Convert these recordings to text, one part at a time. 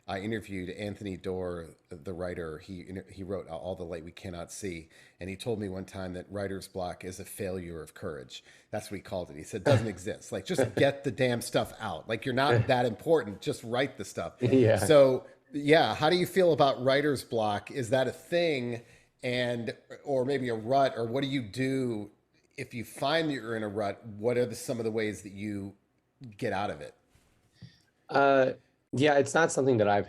I interviewed Anthony Doerr, the writer. He wrote All the Light We Cannot See, and he told me one time that writer's block is a failure of courage. That's what he called it. He said it doesn't exist. Like just get the damn stuff out. Like you're not that important. Just write the stuff. Yeah. So yeah, how do you feel about writer's block? Is that a thing, and or maybe a rut, or what do you do if you find that you're in a rut? What are some of the ways that you get out of it? Uh, yeah, it's not something that I've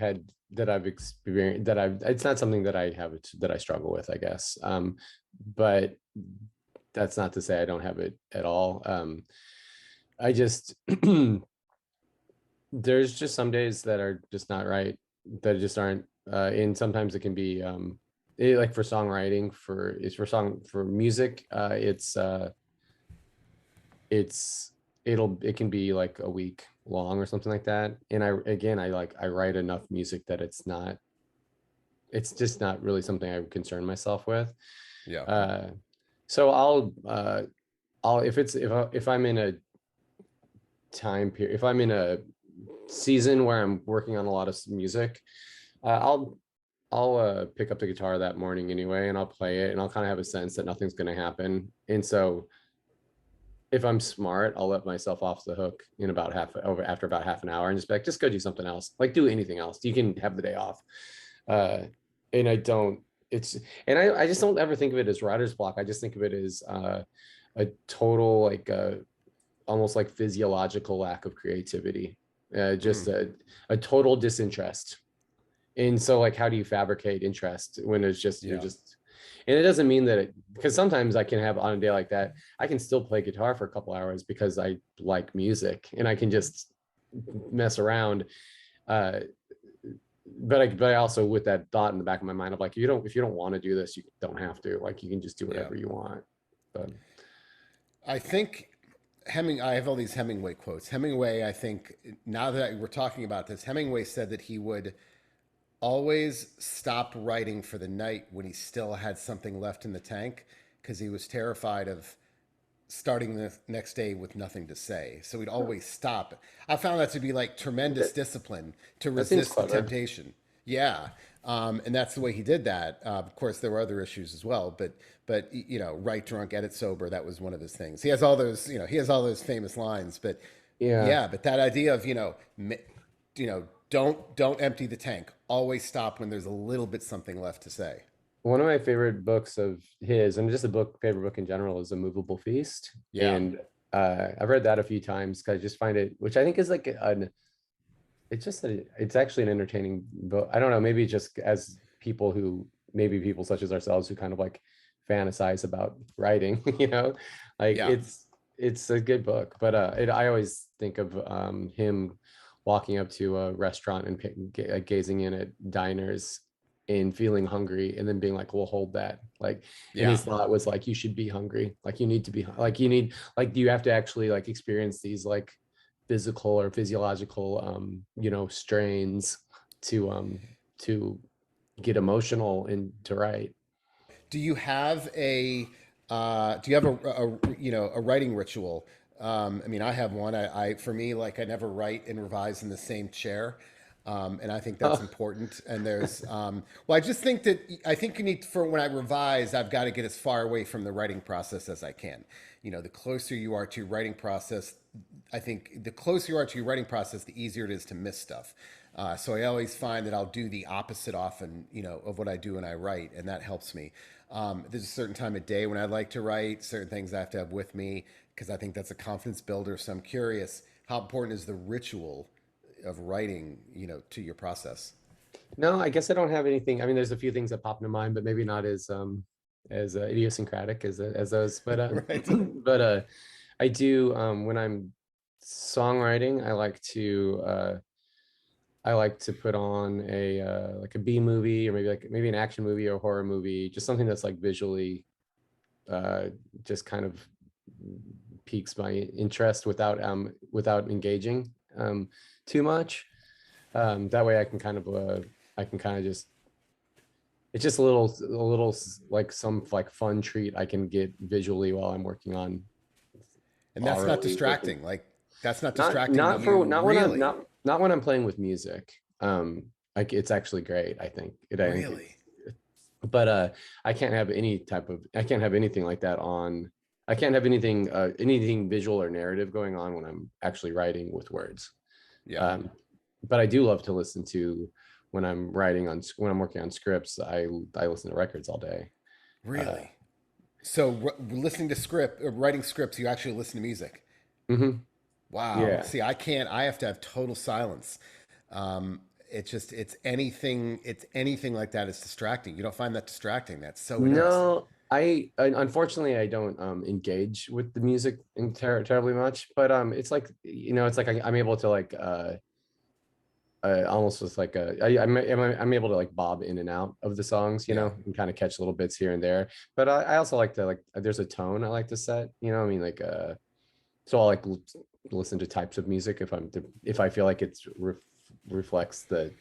experienced, it's not something that I have, that I struggle with, I guess. But that's not to say I don't have it at all. I just, there's just some days that are just not right, that just aren't, and sometimes it can be, like for songwriting, for music, it's it can be like a week long or something like that. And I write enough music that it's just not really something I would concern myself with. Yeah. uh so I'll if I'm in a time period, if I'm in a season where I'm working on a lot of music, I'll pick up the guitar that morning anyway, and I'll play it, and I'll kind of have a sense that nothing's going to happen. And so if I'm smart, I'll let myself off the hook in about after about half an hour, and just be like, just go do something else. Like, do anything else. You can have the day off. Uh, and I don't. It's and I just don't ever think of it as writer's block. I just think of it as a total, like, almost like physiological lack of creativity. Just Mm. a total disinterest. And so, like, how do you fabricate interest when it's just you're Yeah. just, and it doesn't mean that because sometimes I can have, on a day like that, I can still play guitar for a couple hours because I like music and I can just mess around. Uh, but I also, with that thought in the back of my mind of like, if you don't want to do this, you don't have to. Like, you can just do Yeah. whatever you want. But I think I have all these Hemingway quotes. Hemingway, I think, now that we're talking about this, Hemingway said that he would always stop writing for the night when he still had something left in the tank because he was terrified of starting the next day with nothing to say. So he'd always stop. I found that to be like tremendous that, discipline to that seems resist the clever. temptation. Yeah. And that's the way he did that. Of course, there were other issues as well, but write drunk, edit sober. That was one of his things. He has all those, he has all those famous lines. But Yeah. yeah, but that idea of don't empty the tank. Always stop when there's a little bit something left to say. One of my favorite books of his, and just favorite book in general, is A Movable Feast. Yeah. And I've read that a few times because I just find it, which I think is like it's actually an entertaining book. I don't know, maybe just as maybe people such as ourselves who kind of like fantasize about writing, like Yeah. it's a good book. But I always think of him walking up to a restaurant and gazing in at diners and feeling hungry, and then being like, we'll hold that. Like, and Yeah. his thought was like, you should be hungry. Like, you need to be like, you have to actually like experience these like physical or physiological strains to get emotional and to write. Do you have a writing ritual? I mean, I have one. I for me, like, I never write and revise in the same chair. And I think that's Oh, important. And I just think that I think you need, for when I revise, I've got to get as far away from the writing process as I can. The closer you are to your writing process, I think the closer you are to your writing process, the easier it is to miss stuff. So I always find that I'll do the opposite often, of what I do when I write, and that helps me. There's a certain time of day when I like to write, certain things I have to have with me because I think that's a confidence builder. So I'm curious, how important is the ritual of writing, to your process? no, I guess I don't have anything. I mean, there's a few things that pop into mind, but maybe not as idiosyncratic as those. But Right. but I do, when I'm songwriting, I like to put on a like a B movie, or maybe an action movie or a horror movie, just something that's like visually uh, just kind of piques my interest without engaging too much. That way I can kind of just, it's just a little like some like fun treat I can get visually while I'm working on And that's not orally working. distracting. Like, that's not Not distracting to not for you, not when I'm really. not not when I'm playing with music. like it's actually great. I think I think Really? it's, but I can't have I can't have anything like that on. I can't have anything visual or narrative going on when I'm actually writing with words. Yeah. Um, but I do love to listen to when I'm working on scripts. I listen to records all day. Uh, Really? So listening to script or writing scripts, you actually listen to music. mhm. Wow. Yeah. See, I can't. I have to have total silence. It's just it's anything like that is distracting. You don't find that distracting. That's so interesting. No, unfortunately I don't engage with the music terribly much, but it's like it's like I'm able to like almost just like I'm able to like bob in and out of the songs, Yeah. and kind of catch little bits here and there. But I also like to like there's a tone I like to set, I mean like so I'll like listen to types of music if I feel like it's reflects the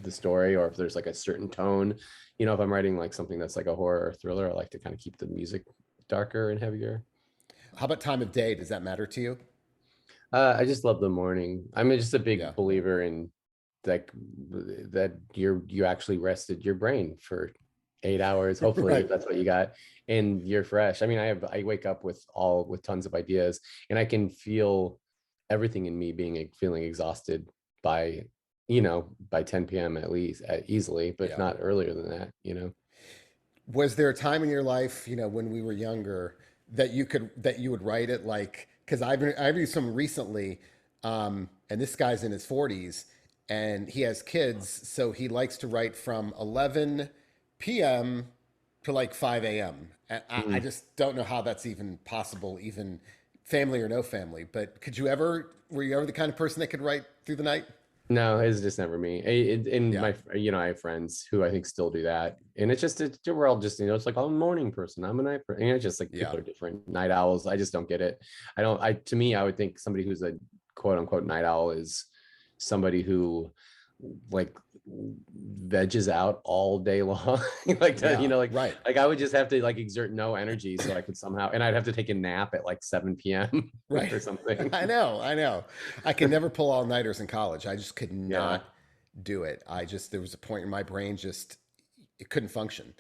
story, or if there's like a certain tone, if I'm writing like something that's like a horror or thriller, I like to kind of keep the music darker and heavier. How about time of day? Does that matter to you? I just love the morning. I'm just a Yeah. big believer in like that you actually rested your brain for 8 hours, hopefully, if Right. that's what you got, and you're fresh. I mean, I wake up with tons of ideas, and I can feel everything in me being feeling exhausted by by 10 p.m. at least, easily, but if Yeah. not earlier than that. Was there a time in your life, when we were younger, that you would write it like? Because I've used some recently, and this guy's in his 40s, and he has kids, so he likes to write from 11 p.m. to like 5 a.m. And I Mm. just don't know how that's even possible, even family or no family. But were you ever the kind of person that could write through the night? No, it's just never me. In Yeah, my, I have friends who I think still do that, and we're all just, it's like, I'm a morning person, I'm a night person. It's just like yeah, people are different. Night owls, I just don't get it. To me, I would think somebody who's a quote unquote night owl is somebody who like veges out all day long, like that, yeah, right. like I would just have to like exert no energy so I could somehow, and I'd have to take a nap at like 7 p.m. Right. or something. I know. I know. I could never pull all nighters in college. I just could Yeah. not do it. There was a point in my brain just, it couldn't function.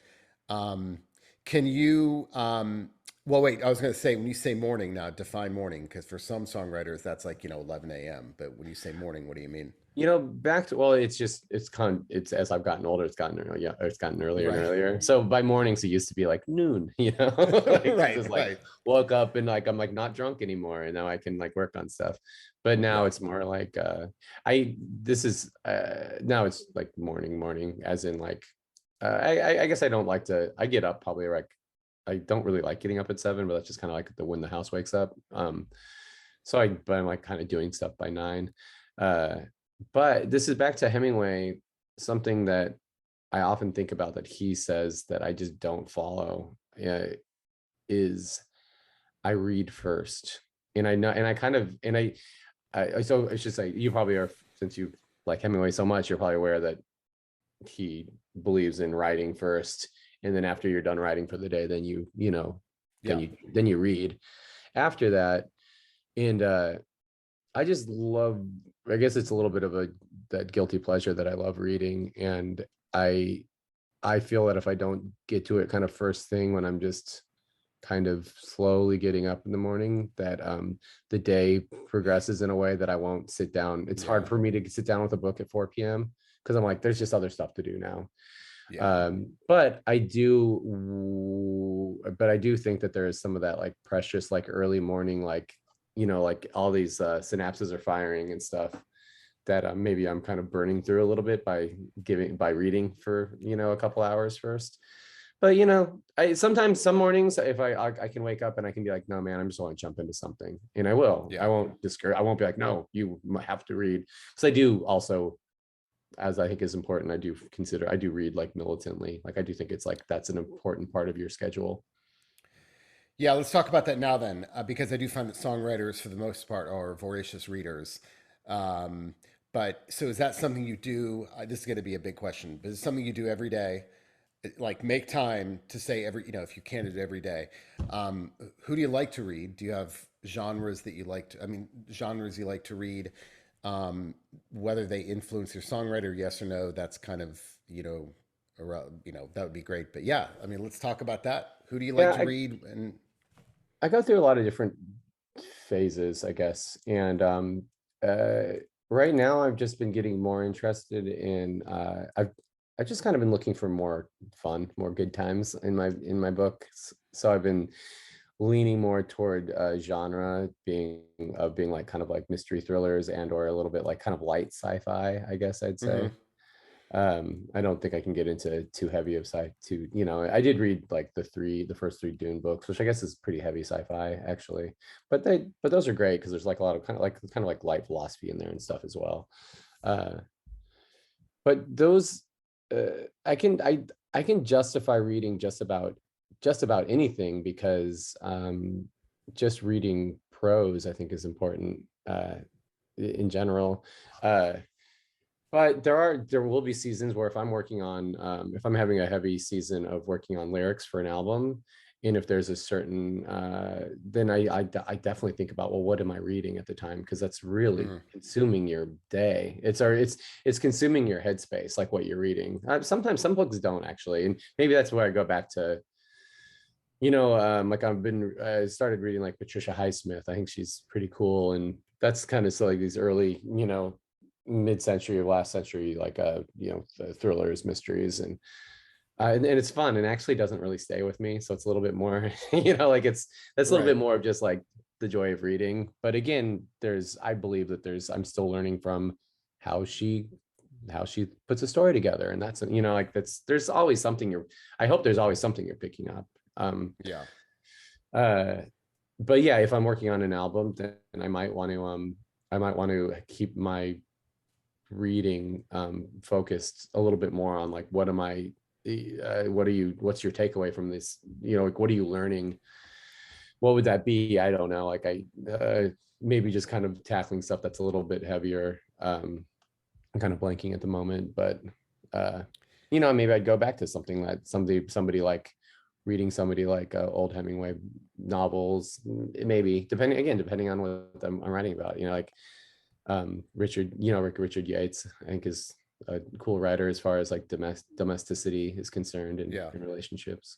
Um, can you, well, wait, I was going to say, when you say morning now, define morning, because for some songwriters, that's like, 11 a.m. But when you say morning, what do you mean? Back to, well, it's as I've gotten older, it's gotten earlier and Right. earlier. So by mornings, it used to be like noon, like Right. just like Right. woke up and like I'm like not drunk anymore, and now I can like work on stuff. But now Yeah. it's more like I this is now it's like morning, as in like I guess I don't like to. I get up probably like I don't really like getting up at 7, but that's just kind of like when the house wakes up. But I'm like kind of doing stuff by 9. Uh, but this is back to Hemingway, something that I often think about that he says that I just don't follow, is I read first. And I know, and I kind of, and so I should say, you probably are, since you like Hemingway so much, you're probably aware that he believes in writing first. And then after you're done writing for the day, then Yeah. then you read after that. And I just love, I guess it's a little bit of that guilty pleasure that I love reading. And I I feel that if I don't get to it kind of first thing when I'm just kind of slowly getting up in the morning, that the day progresses in a way that I won't sit down. It's Yeah. hard for me to sit down with a book at 4 p.m. because I'm like, there's just other stuff to do now. Yeah. But I do think that there is some of that like precious, like early morning, like, like all these synapses are firing and stuff that maybe I'm kind of burning through a little bit by reading for, a couple hours first. But I sometimes, some mornings, if I can wake up and I can be like, no, man, I'm just want to jump into something, and I will. I Yeah. won't discourage. I won't be like, no, you have to read, because I do also, as I think is important, I do read like militantly. Like I do think it's like that's an important part of your schedule. Yeah, let's talk about that now then, because I do find that songwriters, for the most part, are voracious readers. Um, but so is that something you do? This is going to be a big question, but is it something you do every day? Like make time to say if you can do it every day. Who do you like to read? Do you have genres that you like to, I mean, genres you like to read? Whether they influence your songwriter, yes or no, that's kind of, that would be great. But yeah, I mean, let's talk about that. Who do you like Yeah, to read? And I go through a lot of different phases, I guess. And uh, right now, I've just been getting more interested in. I've just kind of been looking for more fun, more good times in my books. So I've been leaning more toward genre being like kind of like mystery thrillers and or a little bit like kind of light sci-fi, I guess I'd say. Mhm. I don't think I can get into too heavy of sci to, I did read like the first three Dune books, which I guess is pretty heavy sci-fi actually. But those are great because there's like a lot of kind of like light philosophy in there and stuff as well. Uh, but those I can justify reading just about anything because just reading prose I think is important in general. Uh, but there will be seasons where if I'm working on if I'm having a heavy season of working on lyrics for an album, and if there's a certain then I definitely think about, well, what am I reading at the time? Because that's really Mhm. consuming your day. It's consuming your headspace, like what you're reading. Sometimes some books don't actually, and maybe that's where I go back to. Like I started reading like Patricia Highsmith. I think she's pretty cool, and that's kind of so like these early, mid-century of last century, like the thrillers, mysteries, and it's fun and actually doesn't really stay with me. So it's a little bit more, like that's a little bit Right. more of just like the joy of reading. But again, I believe that I'm still learning from how she how she puts a story together, and that's like there's always something I hope there's always something you're picking up. Yeah. Uh, but yeah, if I'm working on an album, then I might want to keep my reading focused a little bit more on like what's your takeaway from this? Like what are you learning? What would that be? I don't know. Like maybe just kind of tackling stuff that's a little bit heavier. I'm kind of blanking at the moment, but uh, maybe I'd go back to something that somebody like reading somebody like old Hemingway novels, maybe depending on what I'm writing about. Like Richard Yates, I think is a cool writer as far as like domesticity is concerned Yeah. in relationships.